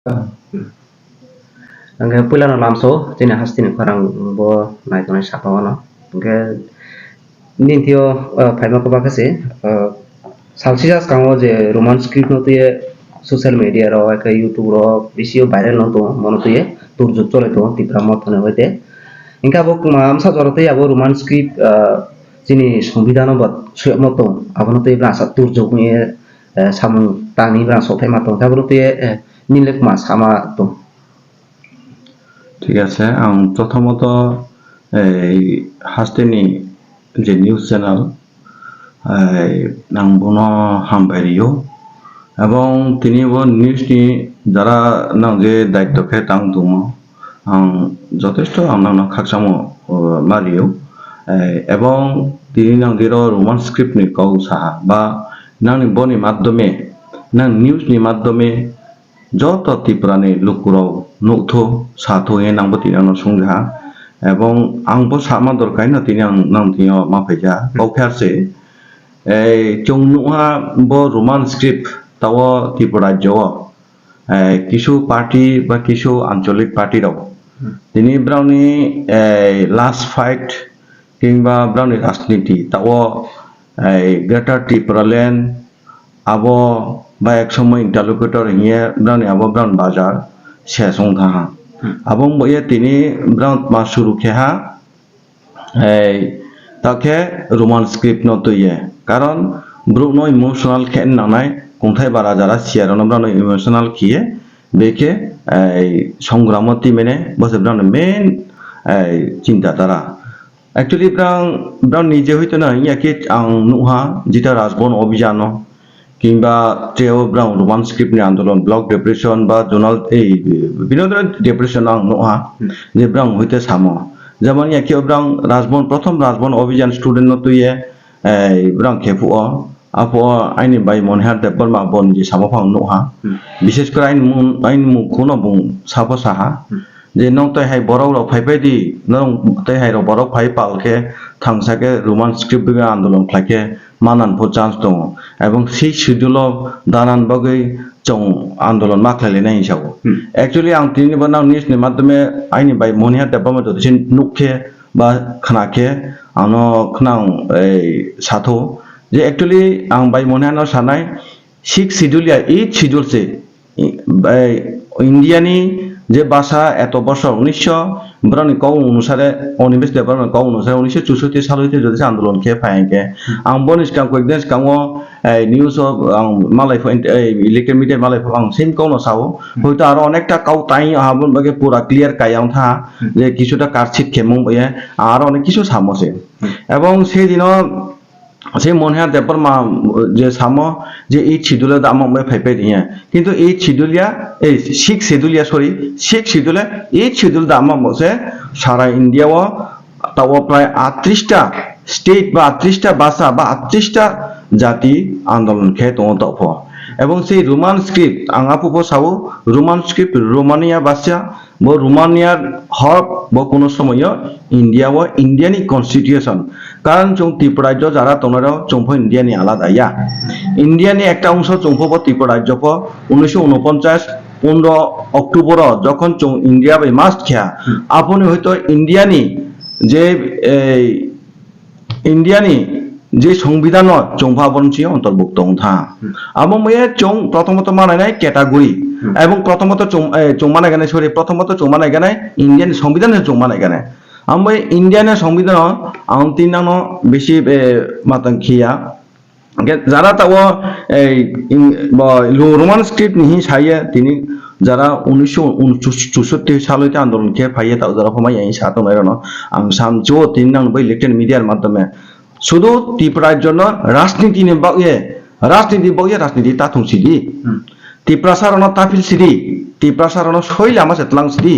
Angke pula no lamso tina hastin parang bo nai tonai sapa wano. Angke nin tio paima ko bakase salsijas kango je roman script no tuye social media ro ka youtube ro bisio viral no to mono tuye tur jot chole to tipra mot ne hoite. Ingka bo amsa jorote abo roman script jini সংবিধান bot suyak moto abono tuye brasa tur jok ni samung tani brasa sopai mato abono tuye nilek mas sama to. ঠিক আছে প্রথমত এই হাস্তেনি যে news channel আং বনো হামবাইরিও এবং তিনি নিউজনি যারা নাং যে দায়িত্বকে তাং দङ আং যথেষ্ট আং খাকসামো মারিও এবং তিনি নাং যের রোমান স্ক্রিপ্টনি কাউ সাহা বা নাংনি বনি মাধ্যমে নাং নিউজনি মাধ্যমে যত ত্রিপুরানি লুকুরাও নুকথো সাথোয়ে নাংবো তিনানো সংঘা এবং আংবো সামা দরকার না তিনি নাং তিনিও মাফাইজা কাউখারছে এই চংনুহা বো রোমান স্ক্রিপ্ট তাও ত্রিপুরা রাজ্য কিছু পার্টি বা কিছু আঞ্চলিক পার্টিরাও তিনি ব্রাউনি লাস্ট ফাইট কিংবা ব্রাউনি রাজনীতি তাও গ্রেটার ত্রিপুরাল্যান্ড আবো বা এক সময় ইন্টারলোকেটর হিয়ে ব্রাউনি আবো ব্রাউন বাজার শেষং থাহা এবং বইয়ে তিনি ব্রাউন মা শুরু খেহা তাকে রোমান স্ক্রিপ্ট নতইয়ে কারণ ব্রুনো ইমোশনাল খেন নানায় কোথায় বারা যারা সিয়ারন ব্রাউন ইমোশনাল খিয়ে বেকে সংগ্রামতি মেনে বসে ব্রাউন মেন চিন্তা তারা অ্যাকচুয়ালি ব্রাউন নিজে হইতো না ইয়াকে আং নুহা যেটা রাজবন অভিযান কিংবা ট্রেও ব্রাউন রোমান স্ক্রিপ্ট আন্দোলন ব্লক ডিপ্রেশন বা জোনাল এই বিভিন্ন ধরনের ডিপ্রেশন আং নুহা যে ব্রাউন হইতে সামো যেমন ইয়াকে ব্রাউন রাজবন প্রথম রাজবন অভিযান স্টুডেন্ট তুইয়ে ব্রাউন খেফু আপো আইনি বাই মনহার দেবর মা বন যে সামো ফাং নুহা বিশেষ করে আইন মুখুনো বুং সাপো সাহা যে নং তাই হাই বড় ফাইবাইদি নং তাই হাই বড় ফাই পালকে থাংসাকে রোমান স্ক্রিপ্ট আন্দোলন ফ্লাইকে মানান ফো চান্স দङ এবং সেই শিডিউল দানান বাগৈ চং আন্দোলন মাখলাইলে নাই হিসাব একচুয়ালি আং তিনি বানাও নিউজनि মাধ্যমে আইনি বাই মনিয়া দেবম দছে নুখে বা খনাকে আনো খনাং এই সাথো যে একচুয়ালি আং বাই মনিয়ানো সানাই 6 শিডিউলিয়া 8 শিডিউল সে ইন্ডিয়ানি যে ভাষা এত বছর 1992 অনুসারে অনিবেশ দেবার কাউ অনুসারে 1964 সাল হইতে যদি আন্দোলন কে ফাইকে আং বনিস কাং কয়েকদিন কাও নিউজ আং মালাই ইলেকট্রিক মিডিয়া মালাই আং সেম কাউনো সাও হয়তো আরো অনেকটা কাউ তাই হাবন বাগে পুরা ক্লিয়ার কায়াং থা যে কিছুটা কারছিট খেমং বয়ে আর অনেক কিছু সামছে এবং সেই দিন সেই মনহার দেবর মা যে সামো যে এই শিডিউলে আমাকে ফাইপাই দিয়ে কিন্তু এই শিডিউলিয়া এই 6 শিডিউলিয়া সরি 6 শিডিউলে এই শিডিউল দামা মসে সারা ইন্ডিয়াও তাও প্রায় 38টা স্টেট বা 38টা ভাষা বা 38টা জাতি আন্দোলন খে দङ তফ এবং সেই রোমান স্ক্রিপ্ট আঙাপুপো সাও রোমান স্ক্রিপ্ট রোমানিয়া ভাষা ব রোমানিয়ার হক ব কোনো সময় ইন্ডিয়াও ইন্ডিয়ানি কনস্টিটিউশন কারণ চং ত্রিপুরা রাজ্য যারা তোমরা চংফ ইন্ডিয়ানি আলাদা ইয়া ইন্ডিয়ানি একটা অংশ চংফ ত্রিপুরা রাজ্য 1949 15 অক্টোবর যখন চং ইন্ডিয়া বাই মাস্ট খেয়া আপনি হয়তো ইন্ডিয়ানি যে সংবিধান চংফা বনছি অন্তর্ভুক্ত থা এবং চং প্রথমত মানায় ক্যাটাগরি এবং প্রথমত চৌমানা গানে সরি প্রথমত চৌমানা গানে ইন্ডিয়ান সংবিধানের চৌমানা গানে আমি ইন্ডিয়ানের সংবিধান আম তিনানো বেশি মাতাং খিয়া যারা তাও রোমান স্ক্রিপ্ট নিহি সাইয়ে তিনি যারা 1964 সাল হইতে আন্দোলন কে ফাইয়ে তাও যারা ফমাই আই সাত নয়রনো আং সামজো তিন নাং বই ইলেকট্রিক মিডিয়ার মাধ্যমে শুধু ত্রিপুরার জন্য রাজনীতি তাথুং সিদি ত্রিপুরা সারণ তাফিল সিদি ত্রিপুরা সারণ শৈল আমার সেতলাং সিদি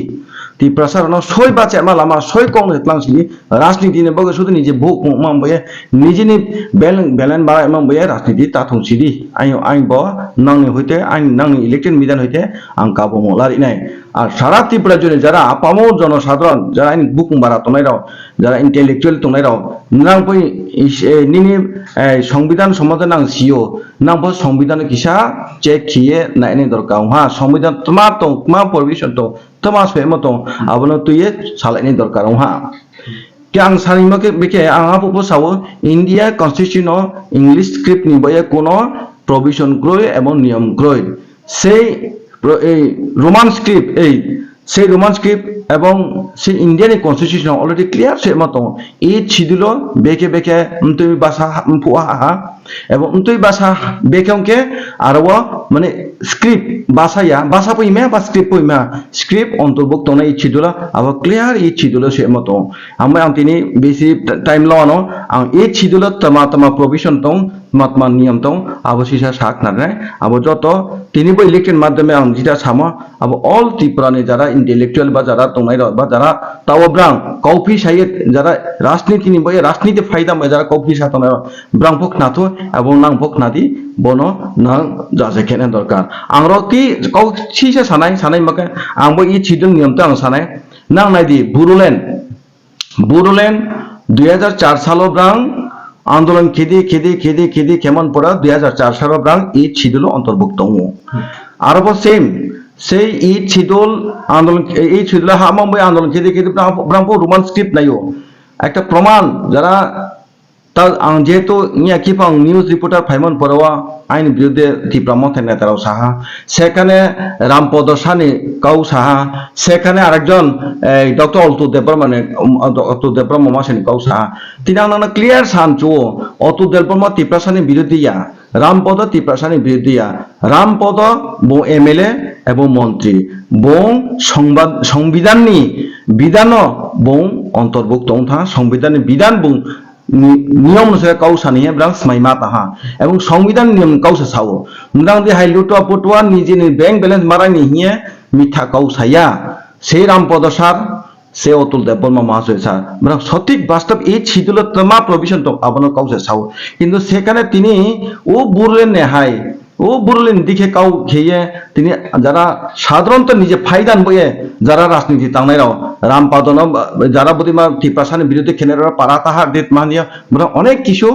ত্রিপ্রাসার সই বাঁচে আমার লামা সই কম লাংসিনি রাজনীতি ने बगे শুধু নিজে ভোগ মামবয়ে নিজেনি বেলেন বাড়া মামবয়ে রাজনীতি তা থংসিদি আই ব নাংনি হইতে আই নাংনি ইলেকটেড মিদান হইতে আং কাবো মলারি নাই আর সারা ত্রিপুরা জুড়ে যারা আপামো জনসাধারণ যারা আইন বুকুং বাড়া তোনাই রাও যারা ইন্টেলেকচুয়াল তোনাই রাও নাং পই নিনি সংবিধান সম্বন্ধে নাং সিও নাং পো সংবিধান কিসা চেক খিয়ে নাইনি দরকার হা সংবিধান তোমা তো মা পারমিশন তো তোমা ফেমো তো আবনো তুইয়ে সালাইনি দরকার হা कि आं सानिमके बेके आंहा पुपो सावो इंडिया कन्स्टिट्यूशन इंग्लिश स्क्रिप्ट नि बये कोनो प्रोविजन ग्रोय एवं नियम ग्रोय সেই রোমান স্ক্রিপ্ট সেই রোমান স্ক্রিপ্ট এবং সেই ইন্ডিয়ান কনস্টিটিউশন অলরেডি ক্লিয়ার সে মতো এই ছিদিল বেকে বেকে তুই বাসা ফুয়া এবং তুই বাসা বেকে আরো মানে স্ক্রিপ্ট বাসা পইমা বা স্ক্রিপ্ট অন্তর্ভুক্ত না এই ছিদিল আবার ক্লিয়ার এই ছিদিল সে মতো আমরা তিনি বেশি টাইম লানো আং এই ছিদিল তমা প্রভিশন দं তমা নিয়ম दं আবার সিসা সাক না আবার যত তিনি বই ইলেকটেড মাধ্যমে আং যেটা সামো আবার অল ত্রিপুরানি যারা ইন্টেলেকচুয়াল বা যারা তোনাই বা যারা তাওব্রাং কফি সাইয়ে যারা রাজনীতি নি বই রাজনীতি ফায়দা মে যারা কফি সাতনা ব্রাংফক নাথো এবং নাংফক নাদি বনো নাং যাজে কেনে দরকার আংরো কি কौ সিসা সানাই মাকে আং বই ই ছিদুন নিয়ম তো আং সানাই নাং নাইদি বুরুলেন 2004 সালো ব্রাং आंदोलन खेदी केमन पड़ा 2004 साल ब्रांग ईद छिदुल अंतर्भुक्त हूँ आरोप सेम से ईद छिदुल आंदोलन ईद छिदुल हामम बे आंदोलन खेदी ब्रांग रोमान स्क्रिप्ट नहीं हो एक प्रमाण जरा ता जेहेतु इया किपां निউজ रिपोर्टार फाइमन पड़वा आईन बिरुद्धे ত্রিপ্রামথ नेताराव साहा सेखाने रामपद सानि काउ साहा सेखाने आरेकजन डॉक्टर अल्तु देबबर्मा मासेनि काउ साहा तिनांना क्लियर सानचो अतु देबबर्मा ত্রিপ্রাসানি बिरुद्धिया रामपद ত্রিপ্রাসানি बिरुद्धिया रामपद बो एमएलए एवं मंत्री बो संविधाननि बिधान बो अंतर्भुक्त था संविधाननि बिधान बो नियम अनुसार काउसा नहीं है ब्रांग स्माइमा ताहा एवं संविधान नियम काउसा सावो ब्रांग दे हाइलुटवा पुटवा निजे नि बैंक बैलेंस मारा नहीं है मिठा काउसाया से रामपद सार से अतुल देबबर्मा महाशय सार ब्रांग सঠিক বাস্তব এই ছিদুল তমা প্রভিশন তো আবনো কাউসা সাও কিন্তু সেখানে তিনি ও বুরলেন নেহাই ও বুরলেন দিকে কাউ খেয়ে তিনি যারা সাধারণত নিজে ফায়দান বয়ে যারা রাজনীতি তাংনাইরাও রামপাদন যারা বদিমা ত্রিপ্রাসানি বিরুদ্ধে খেনেরা পারা তাহার দেত মানিয়া বড় অনেক কিছু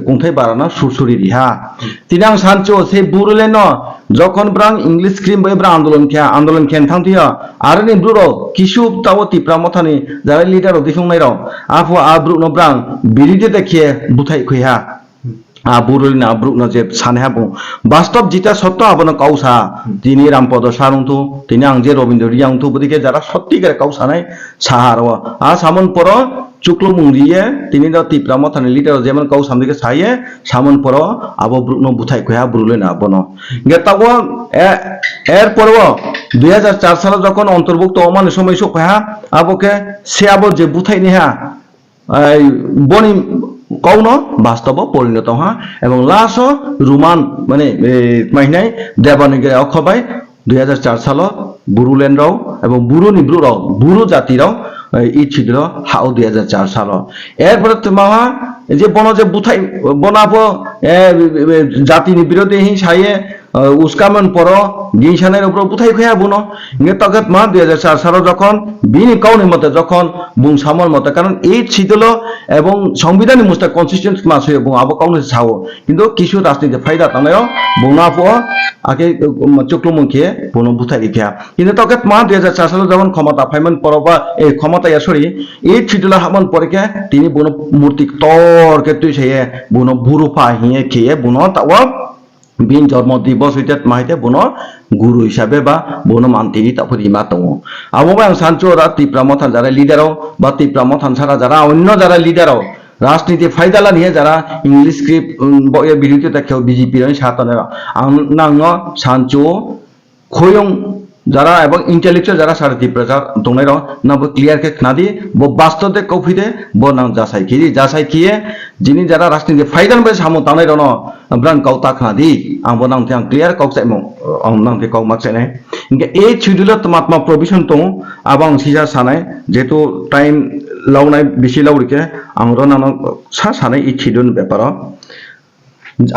কোনথাই বাড়ানো সুরসুরি রিহা তিনি আং সানচো সেই বুরলেন যখন ব্রাং ইংলিশ স্ক্রিম বয়ে ব্রা আন্দোলন খেন থাংতিয়া আর নি ব্রুরো কিছু তাও ত্রিপ্রামথানি যারা লিডার অধিকংনাইরাও আফু আব্রু নব্রাং বিরিদে দেখিয়ে বুথাই খুইহা बुरुलिन आब्रुकना जे सानहाबो वास्तव जिता सत्य आबनो काउसा दिनि रामपद सारुंतु तिनि आं जे रविन्द्र रियांतु बदिके जारा सत्तिकारे काउसानाय साहारो आ सामन पर चुक्लो मुंगरिये तिनि द ত্রিপ্রামথানি लिडार जेमन काउ सामदिके साये सामन पर आबो ब्रुकनो बुथाय खया बुरुलिन आबनो गेताबो एर परव 2004 साल যখন অন্তর্ভুক্ত অমান সময় সখয়া আবকে সে আবো যে বুথাই নেহা বনি कौन वास्तव परिणत हाँ एवं लास्ट रोमान माने माहिनाय देवानिगे अखबाय 2004 साल बुरुलेन राव एवं बुरुनि ब्रु राव बुरु जाति राव ই ছিল হাও 2004 সাল এরপরে তোমাহা যে বন যে বুথাই বনাবো জাতিনি বিরোধী হি সাইয়ে উস্কামন পর গিসানের উপর বুথাই খয়া বনো ইংগে তগত মা 2004 সাল যখন বিনি কাউনি মতে যখন বুং সামল মতে কারণ এই ছিল এবং সংবিধানের মুস্তা কনসিস্টেন্ট মাস হয়ে এবং আবো কাউনি সাও কিন্তু কিছু রাজনীতি ফায়দা তানায়ও বনাবো আগে চক্রমুখে বন বুথাই রিখা কিন্তু তগত মা 2004 সাল যখন ক্ষমতা ফাইমন পরবা এই ক্ষমতা সরি এই ছিটলা হামন পরকে তিনি বন মূর্তি তরকে তুই সেই বন বুরুফা হিয়ে খেয়ে বন তাও বিন জন্ম দিবস হইতে মাহিতে বন গুরু হিসাবে বা বন মান্তিনি তারপর ইমা দङ আববা आं सानचो रा ত্রিপ্রামথান যারা লিডারও বা ত্রিপ্রামথান ছাড়া যারা অন্য যারা লিডারও রাজনীতি ফায়দালা নিয়ে যারা ইংলিশ স্ক্রিপ্ট বিরোধিতা কেউ বিজেপি এর সাথে আং নাং সানচো খয়ং যারা এবং ইন্টেলেকচুয়াল যারা সারা ত্রিপুরা দंनाय रं नाबो क्लियर के खनादी बो बास्तव दे कौफिदे बो नां जासाय किए जिनि जारा राजनीति फाइदान बे सामो तानाय रं ब्रां कौता खनादी आंबो नां ते क्लियर कौसाय मो आं नां ते कौ माक्साय इनके ए शिड्यूल तमात्मा प्रोविजन तो आबां सिजा सानाय जेतु टाइम लावनाय बिसि लावरिके आं र नानो सा सानाय इ शिड्यूल बेपारा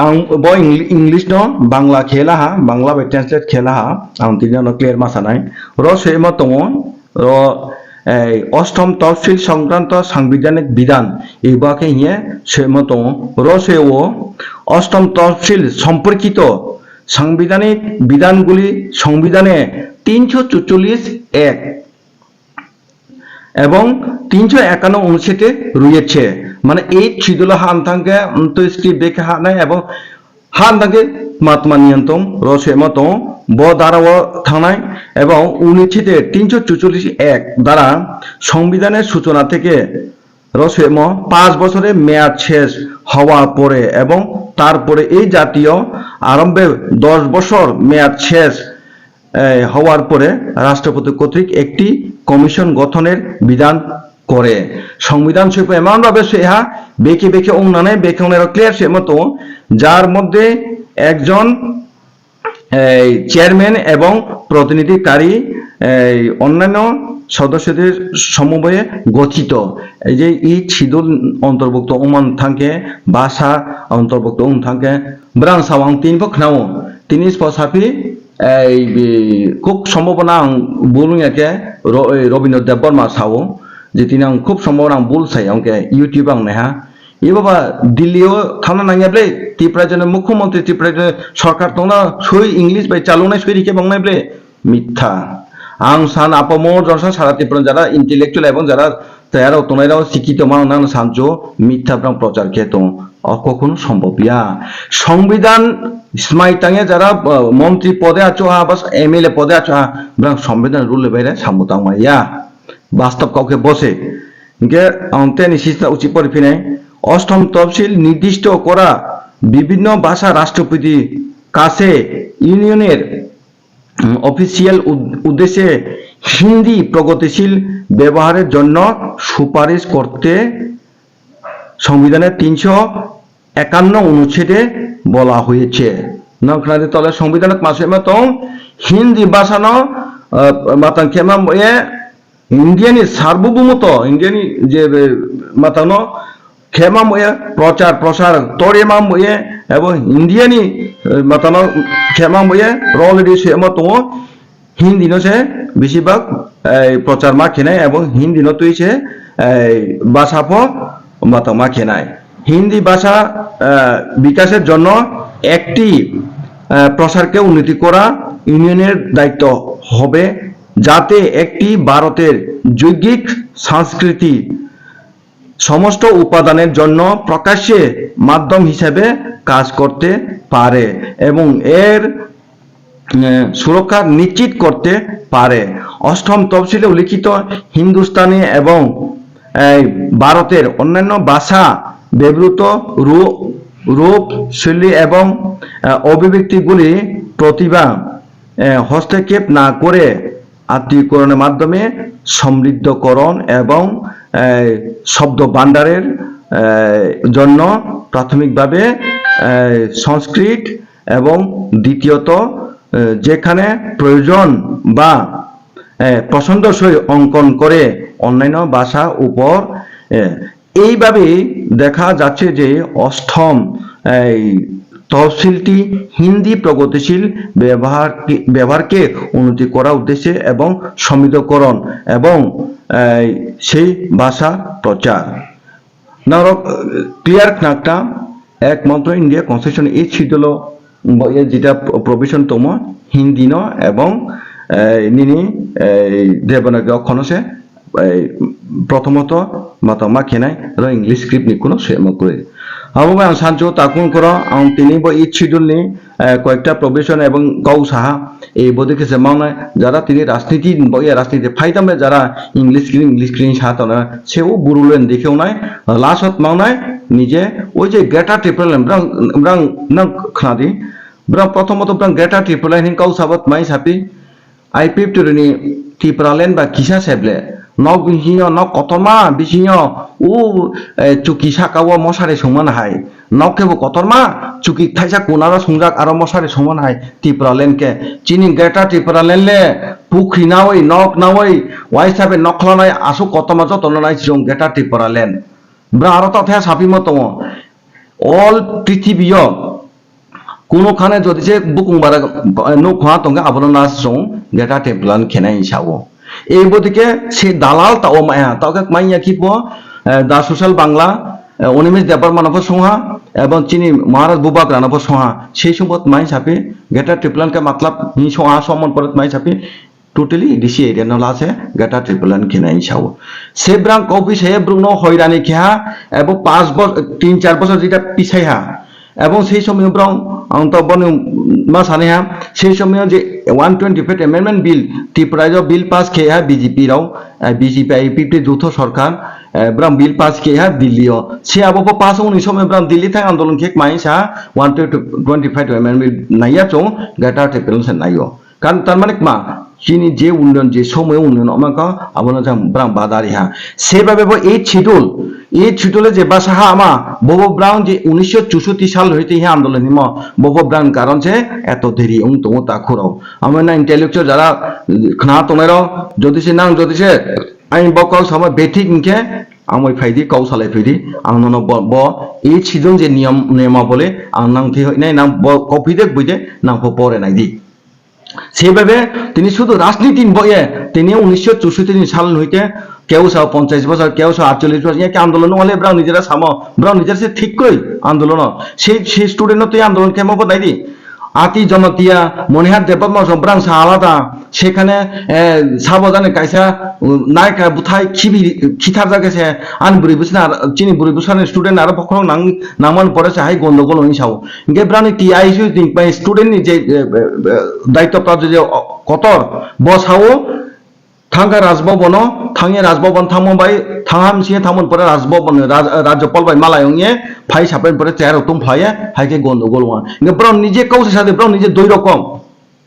आं बो इंग्लिश नो बांग्ला खेला हा बांग्ला बे ट्रांसलेट खेला हा आं तिनो नो क्लियर मासानाय र सेमा दङ र अष्टम तफसिल संक्रांत সাংবিধানিক বিধান এবাকে নিয়ে সেমা দङ र সেও অষ্টম তফসিল সম্পর্কিত সাংবিধানিক বিধানগুলি সংবিধানে 344(1) এবং 351 অনুচ্ছেদে রয়েছে মানে এই শিডিউল হানথাঙ্গে তো স্ক্রিপ্ট দেখে হানায় এবং হানথাঙ্গে মাতমা নিয়ন্ত্রণ রসেমত ব দ্বারাও থানায় এবং অনুচ্ছেদে 344(1) দ্বারা সংবিধানের সূচনা থেকে রসেম 5 বছরের মেয়াদ শেষ হওয়ার পরে এবং তারপরে এই জাতীয় আরম্ভে 10 বছর মেয়াদ শেষ হওয়ার পরে রাষ্ট্রপতি কর্তৃক একটি কমিশন গঠনের বিধান করে সংবিধান সইব এমন ভাবে সেহা বেকে বেকে অন্যান্য বেকে ক্লিয়ার সে মতো যার মধ্যে একজন চেয়ারম্যান এবং প্রতিনিধিকারী অন্যান্য সদস্যদের সমন্বয়ে গঠিত এই যে ই শিডিউল অন্তর্ভুক্ত ওমান থাকে ভাষা অন্তর্ভুক্ত থাকে ব্রাং সাওয়াং তিন পক্ষনাও তিনি স্পসাফি এই খুব সম্ভাবনা আं বুলুয়াকে রবীন্দ্র দেববর্মা সাও যে তিনি आं খুব সম্ভাবনা आं বুলসাই আंके ইউটিউব आं নেহা ए बाबा दिल्लीयाव थांना नांगेब्ले त्रिपुरा जन मुख्यमंत्री त्रिपुरा सरकार दंना सई इंग्लिश बाय चालुनाय सैरिके बांनायब्ले मिथ्या आं सान आपामर जनसा सारा त्रिपुरा जारा इंटेलेक्चुअल एवं जारा तयाराव तनायराव शिक्षित मानना सानजो मिथ्याफ्रां प्रचार केतो कखनो सम्भव गैया संविधान स्माइतांगे जारा मंत्री पदे आछो हा बस एमएलए पदे आछो हा ब्रां संविधान रुल বাইরে সামুতাং মাইয়া বাস্তব কাউকে বসে ইনকে আনতে নিশিতা উচিত পরিফিনে অষ্টম তফসিল নির্দিষ্ট করা বিভিন্ন ভাষা রাষ্ট্রপতি কাছে ইউনিয়নের অফিসিয়াল উদ্দেশ্যে হিন্দি প্রগতিশীল ব্যবহারের জন্য সুপারিশ করতে সংবিধানের 351 অনুচ্ছেদে বলা হয়েছে নখনাদে তলে সংবিধানের মাসে মতো হিন্দি ভাষানো মাতাং কেমা এ ইন্ডিয়ানি সার্বভৌমত্ব ইন্ডিয়ানি যে মাতানো খেমা ময়ে প্রচার প্রসার তোরে মা ময়ে এবং ইন্ডিয়ানি মাতানো খেমা ময়ে অলরেডি সেমা তো হিন্দি নছে বেশিরভাগ প্রচার মা খেনায় এবং হিন্দি নতুইছে ভাষা মাতা মা খেনায় হিন্দি ভাষা বিকাশের জন্য একটি প্রসারকে উন্নতি করা ইউনিয়নের দায়িত্ব হবে যাতে একটি ভারতের যৌগিক সংস্কৃতি সমস্ত উপাদানের জন্য প্রকাশ্যে মাধ্যম হিসেবে কাজ করতে পারে এবং এর সুরক্ষা নিশ্চিত করতে পারে অষ্টম তফসিলে উল্লিখিত হিন্দুস্তানি এবং ভারতের অন্যান্য ভাষা ব্যবহৃত রূপ শৈলী এবং অভিব্যক্তিগুলি প্রতিভা হস্তক্ষেপ না করে আত্মীয়করণের মাধ্যমে সমৃদ্ধকরণ এবং শব্দ ভান্ডারের জন্য প্রাথমিকভাবে সংস্কৃত এবং দ্বিতীয়ত যেখানে প্রয়োজন বা পছন্দসই অঙ্কন করে অন্যান্য ভাষা উপর এইভাবে দেখা যাচ্ছে যে অষ্টম তহসিলটি হিন্দি প্রগতিশীল ব্যবহারকে উন্নতি করার উদ্দেশ্যে এবং সমৃদ্ধকরণ এবং সেই ভাষা প্রচার না ক্লিয়ার নাকটা একমাত্র ইন্ডিয়া কনস্টিটিউশন এই শিডিউল যেটা প্রভিশন তম হিন্দি ন এবং নিনি দেবনাগরী অক্ষণসে প্রথমত মাতামা খেনাই আর ইংলিশ স্ক্রিপ্ট নিকুনো সেম করে আবো আं सानजो ताकुन करो आं तिनि बो इ शिड्यूल नि कयेकटा प्रभिशन एवं गाव साहा ए बदिके से मावनाय जारा तिनि राजनीति बय राजनीति फाइदामे जारा इंग्लिश स्क्रीन साथना सेও बुरुलेन देखेवनाय लासत मावनाय निजे ओइ जे ग्रेटर ट्रिपुरा ब्रां खनादि ब्रां प्रथमत ब्रां ग्रेटर ट्रिपुरा नि गाव साबत माइ सापि I-52 Tipralen ba kisa seble nok bihinyo nok kotorma bihinyo chuki sakawo mosare songman hai nok kebo kotorma chuki thaisa kunaro songjak aro mosare songman hai Tipralen ke chini geta Tipralen le pukri nawai nok nawai waisabe noklanai asu kotoma jotono nai jong geta Tipralen bra aro tothe sapimo tongo all পৃথিবীয় কোনোখানে যদি যে বুকুং বারা নৌখা তঙ্গে আবরণ নাচ song গেটা টেম্পলান খেনাই Sao এই বদিকে সে দালাল তাও মায়া তাওকে মাইয়া কি পো দা সোশ্যাল বাংলা অনিমেষ দেবর মানব সংহা এবং চিনি মহারাজ বুবাক রানব সংহা সেই সময় মাই সাপে গেটা টেম্পলানকে মতলব নি সংহা সমন পরত মাই সাপে টোটালি ডিসি এরিয়া নলা আছে গেটা টেম্পলান খেনাই সাও সে ব্রাং কপি সে ব্রুনো হয়রানি খেহা এবং 5 বছর 3-4 বছর যেটা পিছাই হা এবং সেই সময় ব্রং মা সানে হা সেই সময় যে 125 অ্যামেন্ডমেন্ট বিল ত্রিপুরায় বিল পাস খেয়ে হা বিজেপি রাও বিজেপি আইপিপি যৌথ সরকার ব্রং বিল পাস খেয়ে হা দিল্লিও সে আবো পাস উনি সময় ব্রং দিল্লি থাক আন্দোলন খেক মাইসা 125 অ্যামেন্ডমেন্ট বিল নাইয়া চং গাটা টেপেল সে নাইও কারণ তার মানে মা চিনি যে উন্নয়ন যে সময় উন্নয়ন আমাকে আবনা যাম ব্রাং বাদারি হা সেভাবে এই ছিটুলে যে বাসা আমা ববো ব্রাউন যে 1964 সাল হইতে ইহা আন্দোলন হিম ববো ব্রাউন কারণ যে এত দেরি তো তা খুরাও আমার না ইন্টেলেকচুয়াল যারা খনা তোমের যদি সে নাং যদি সে আইন বকল সময় বেঠিক ইনকে আমি ফাইদি কৌশলে ফাইদি আং নন ব এই ছিজন যে নিয়ম বলে আং নাং থি নাই নাম কপি দেখ বইতে নাম পরে নাই দি সেভাবে তিনি শুধু রাজনীতি বইয়ে তিনি 1964 সাল হইতে কেউ 50 বছর কেউ 48 বছর ইয়াকে আন্দোলন হলে ব্রাউ নিজেরা সামো ব্রাউ নিজের সে ঠিক কই আন্দোলন সেই স্টুডেন্ট তো আন্দোলন কেমন নাই দি আতি জনতিয়া মনিহার দেবত ব্রাং সা আলাদা সেখানে সাবধানে কাইসা নায়কা বুথাই খিথার জায়গাছে আন বুড়ি বুঝনা চিনি বুড়ি বুঝানের স্টুডেন্ট আর পক্ষ নামান পড়েছে হাই গন্ডগোল হই সাও গে ব্রানি টি আইসু দিন পাই স্টুডেন্ট নি যে দায়িত্বপ্রাপ্ত যে কতর বসাও থাঙ্গা রাজভবন থাঙে রাজভবন থামবাই থামসিয়ে থামন পরে রাজভবন রাজ্যপাল বাই মালায়ংয়ে ফাই সাপেন পরে চেয়ার তুম ফায়ে হাইকে গন্ডগোল ওয়ান ব্রাউ নিজে কৌশে সাথে ব্রাউ নিজে দুই রকম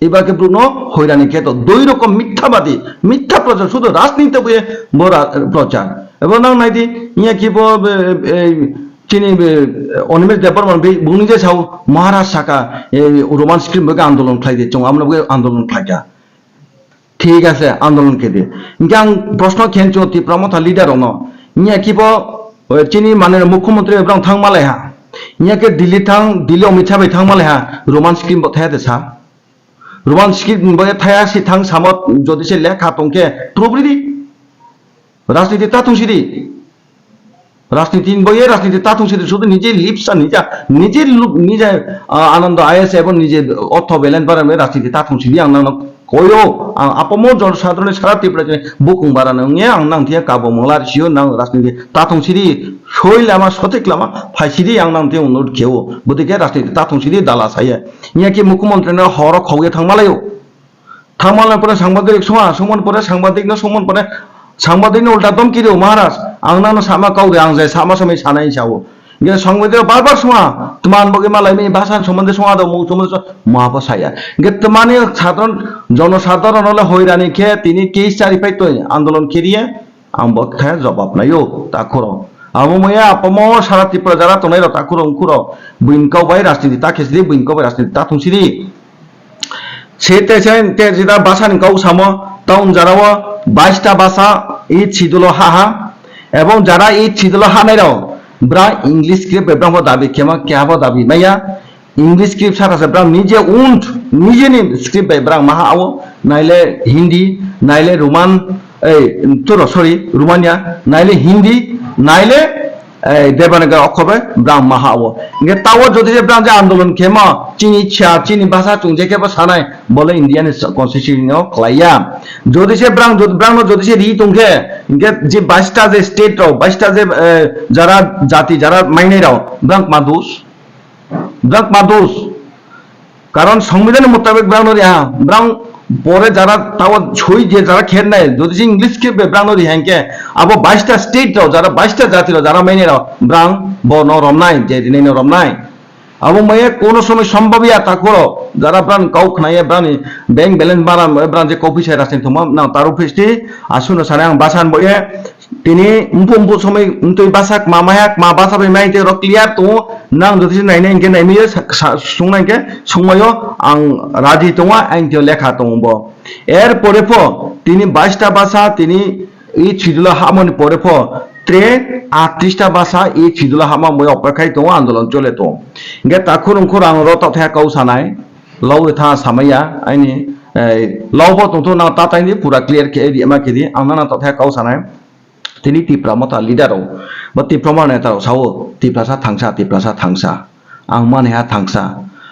এবারকে ব্রুনো হয়রানি খেত দুই রকম মিথ্যাবাদী মিথ্যা প্রচার শুধু রাজনীতি বইয়ে বড় প্রচার এবং নাই দি ইয়া কি চিনি অনিমেষ দেবর বুনি যে সাউ মহারাজ শাখা রোমান স্ক্রিপ্ট বগে আন্দোলন খাই দিয়ে চং আমরা বগে আন্দোলন খাইকা ঠিক আছে আন্দোলন কে দিয়ে ইনকে প্রশ্ন খেলছো ত্রিপুরা লিডার অন ইয়া কি চিনি মানে মুখ্যমন্ত্রী এবং থাংমালাই হা ইয়াকে দিল্লি অমিত শাহ বাই থাংমালাই হা রোমান স্ক্রিপ্ট বথায়া দেছা রোমান স্ক্রিপ্ট বগে থায়া সি থাং সামত যদি সে লেখা তংকে প্রবৃতি রাজনীতি তাতুংসিদি রাজনীতি বইয়ে রাজনীতি তাতুংসিদি শুধু নিজের লিপসা নিজে আনন্দ আয়েছে এবং নিজে অর্থ বেলেন বাড়াবে রাজনীতি তাতুংসিদি আনন্দ কয়ো আপমো জনসাধারণের সারা ত্রিপুরা বুকুং বাড়ানো নিয়ে আং নাংথিয়া কাবো মংলার সিও নাং রাজনীতি তাতুংসিদি সই লামা সঠিক লামা ফাইসিদি আং নাংথিয়া অনুরোধ খেও গতিকে রাজনীতি তাতুংসিদি দালা সাইয়ে ইয়া কি মুখ্যমন্ত্রী হর খাওয়ে থাংমালাयो থাংমালার পরে সাংবাদিক সমান পরে সাংবাদিক সমান পরে সাংবাদিকনি উল্টা দমকি দিও মহারাজ আং নানো সামা কাউরে আং যায় সামা সময় সানাই চাও গে সংবাদিক বারবার শোয়া তোমার বগে মালাই মে ভাষার সম্বন্ধে শোয়া দাও মৌ সম্বন্ধে মহাপসায়া গে তোমানে সাধারণ জনসাধারণ হলে হয়রানি খেয়ে তিনি কেস চারিপাই তো আন্দোলন কেরিয়ে আম বক্ষায় জবাব নাইও তা করো আমময়া আপমো সারা ত্রিপুরা যারা তোনাই তা করো খুরো বুইনকাও বাই রাজনীতি তা খেসদি বুইনকাও বাই রাজনীতি তা থুংসিদি সেতে তে যেটা ভাষানি কাউ সামো টাউন যারাও 22টা ভাষা এই ছিদল হাহা এবং যারা এই ছিদল হানাইরাও ব্রা ইংলিশ স্ক্রিপ্ট ব্রাহ্ম দাবি কেমা কেহাবো দাবি মাইয়া ইংলিশ স্ক্রিপ্ট সারা ব্রা নিজে নিজে নি স্ক্রিপ্ট ব্রা মাহা আও নাইলে হিন্দি নাইলে রোমান রোমানিয়া নাইলে হিন্দি নাইলে দেবানগর অক্ষরে ব্রা মাহা আও গে তাও যদি যে ব্রা যে আন্দোলন কেমা চিনি ভাষা চুংজে কেবা সানাই বলে ইন্ডিয়ান কনস্টিটিউশন ক্লাইয়া যদি সে ব্রাং যদি সে রি তুংকে যে 22টা যে স্টেট রাও 22টা যে যারা জাতি যারা মাইনে রাও ব্রাং মাদুস কারণ সংবিধানের মোতাবেক ব্রাং পরে যারা তাও ছই যে যারা খের নাই যদি সে ইংলিশ কে ব্রাং হ্যাংকে আবো 22টা স্টেট রাও যারা 22টা জাতি রাও যারা মাইনে রাও ব্রাং ব ন রমনাই যে নেই রমনাই abo maye kono সময় সম্ভবই তা করো যারা প্রাণ কাউ খাইয়ে প্রাণী ব্যাংক ব্যালেন্স বাড়া প্রাণ যে কফি সাই রাখছেন তোমার না তার অফিসটি আসুন সারে আং বাসান বয়ে তিনি উম্পু সময় তুই বাসাক মামায়াক মা বাসা বে মাইতে র ক্লিয়ার তো নাং যদি নাইনে ইনকে নাইমি সংনাইকে সময়ও আং রাজি তোমা আইনতে লেখা তোমাব এরপরে ফ তিনি 22টা বাসা তিনি এই ছিদুলা হামনি পরে ফ ট্রে 38টা বাসা এই ছিদুলা হামা মই অপেক্ষায় তো আন্দোলন চলে তো গে তাখুর অংখর আং র তথা কাউ সানাই লাউ থা সামাইয়া আইনি লাউব তো না তাতাইনি পুরা ক্লিয়ার কে এমা কেদি আংনা তথা কাউ সানাই তিনি তিপ্রামতা লিডারও বা তিপ্রামা নেতারাও সাও তিপ্রাসা থাংসা आं मानेहा थांसा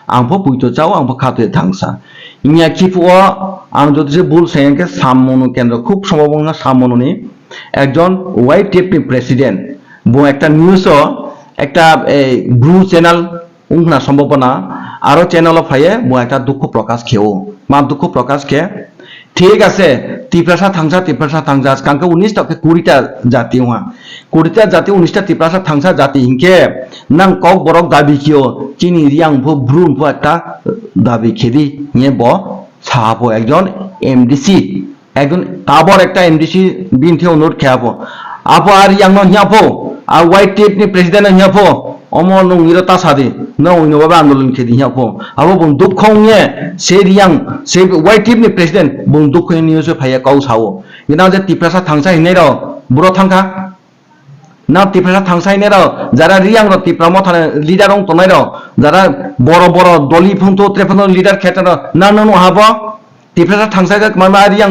आंबो पुइतो जाओ आंबो खाते थांसा इनिया किफुआ आं যদি ভুল সেকে সামমনু কেন্দ্র খুব সম্ভাবনা সামমনুনি একজন হোয়াইট টেপনি প্রেসিডেন্ট বো একটা নিউজও একটা ব্লু চ্যানেল উংনা সম্ভাবনা আরো চ্যানেল ফাইয়ে বো একটা দুঃখ প্রকাশ খেও মা দুঃখ প্রকাশ খে ঠিক আছে তিপ্রাসা থাংসা কাঙ্কা 19টা 20টা জাতি হওয়া 20টা জাতি 19টা তিপ্রাসা থাংসা জাতি হিংকে নাং কক বরক দাবি কিও চিনি রিয়াং ভো ব্রুন ভো একটা দাবি খেদি নিয়ে ব সাহাবো একজন এমডিসি একজন তাবর একটা এমডিসি বিনথে অনুরোধ খেয়াবো আপো আর ইয়াং ন হিয়াপো আর হোয়াইট টেপনি প্রেসিডেন্ট হিয়াপো অমর নং ইরতা সাদে না উইনবাবা আন্দোলন খেদি হিয়াপো আবো বন্দুক খংয়ে সে রিয়াং সে হোয়াইট টেপনি প্রেসিডেন্ট বন্দুক খং নিউজ ফাইয়া কাউ সাও গিনা যে তিপ্রাসা থাংসা হিনে র বুড়ো থাংখা না তিপ্রাসা থাংসা হিনে র যারা রিয়াং র তিপ্রাম থানে লিডার রং তনাই র যারা বড় বড় দলি ফুংতো ত্রেফন লিডার খেতে র না না হাবো তিপ্রাসা থাংসা মামা রিয়াং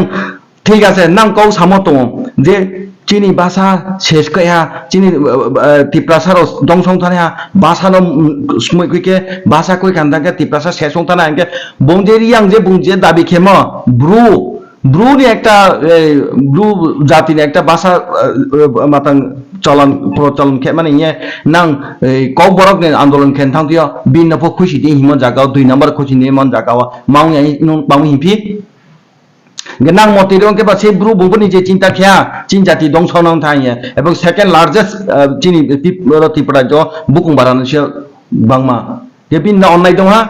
ঠিক আছে নাং কাউ সামো তো যে চিনি বাসা শেষ কয়া চিনি তিপ্রাসার দংসং থানে বাসানো সময় কইকে বাসা কই কান্দাকে তিপ্রাসা শেষ থানা আঙ্কে বংজে রিয়াং যে বংজে দাবি খেম ব্রু নি একটা ব্রু জাতির একটা বাসা মাতাং প্রচলন খে মানে ইয়ে নাং কক বরক আন্দোলন খেন থাংতিয় বিন নফ খুশি দি হিমন জাগাও 2 নাম্বার খুশি নি মন জাগাও মাউনি মাউনি hippie nang moti dong ke ba se bru bungko ni je cinta khya chin jati dong sonang thaiye এবং সেকেন্ড লার্জেস্ট চিনি ত্রিপুরা জ বুকুং বারাণসী বাংমা যে বিন না অনলাইন দং হা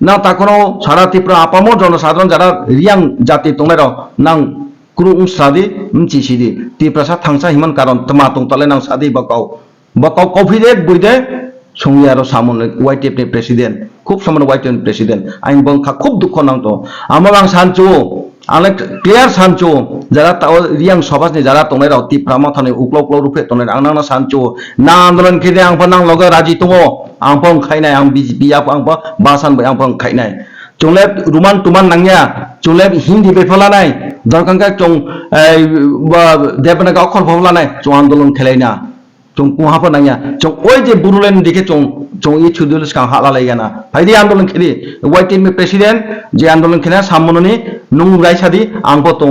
না তাকনো সারা ত্রিপুরা আপামো জনসাধারণ যারা রিয়াং জাতি তংলাই র নাং ক্রু সাদি মচি সিদি ত্রিপুরা থাংসা হিমান কারণ তমা তং তলে নাং সাদি বাকাও কফিদে বুইদে সংয়া আর সামন হোয়াইট টেপনি প্রেসিডেন্ট খুব সামনে হোয়াইট টেপনি প্রেসিডেন্ট আইন বংখা খুব দুঃখ নাংতো আমার আং সানচু আলেক ক্লিয়ার সানচু যারা তাও রিয়াং সবাসনি যারা তংলাই র তিপ্রামা থানে উকলো রূপে তংলাই আংনা সানচু না আন্দোলন খেদে আং নাং লগে রাজি তঙ আং পং খাইনাই আং বিজেপি আং বাসান বই আং পং খাইনাই চলে রুমান তুমান নাংয়া চলে হিন্দি বেফলা নাই দরকাঙ্কা চং দেবনাকা অক্ষর ভবলা নাই চং আন্দোলন খেলাই না চং কুহাপা নাংয়া চং ওই যে বুরুলেন দেখে চং ই ছুদুল কাং হালা লাইগানা ভাইদি আন্দোলন খেলি হোয়াইট টিম প্রেসিডেন্ট যে আন্দোলন খেলা সামমননি নুং রাইসাদি আংবো তো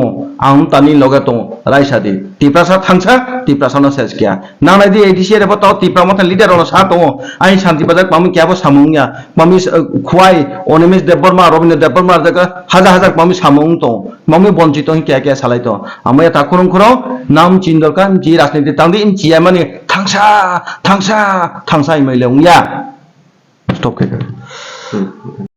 আং তানি লগে তো রাইসাদি তিপ্রাসা থাংসা তিপ্রাসা ন শেষ কিয়া নানাই দি এডিসি রে তো তিপ্রামতা লিডার ন সা তো আই শান্তি বাজার পামি কিয়াবো সামুংয়া পামি খুয়াই অনিমেশ দেববর্মা রবীন্দ্র দেববর্মা জায়গা হাজার পামি সামুং তো পামি বঞ্চিত হি কিয়া সালাই তো আমি তাকুরং খরো নাম চিন দরকার জি রাজনীতি তাংদি ইন চিয়া মানে থাংসা ইমাইলে উয়া স্টপ কে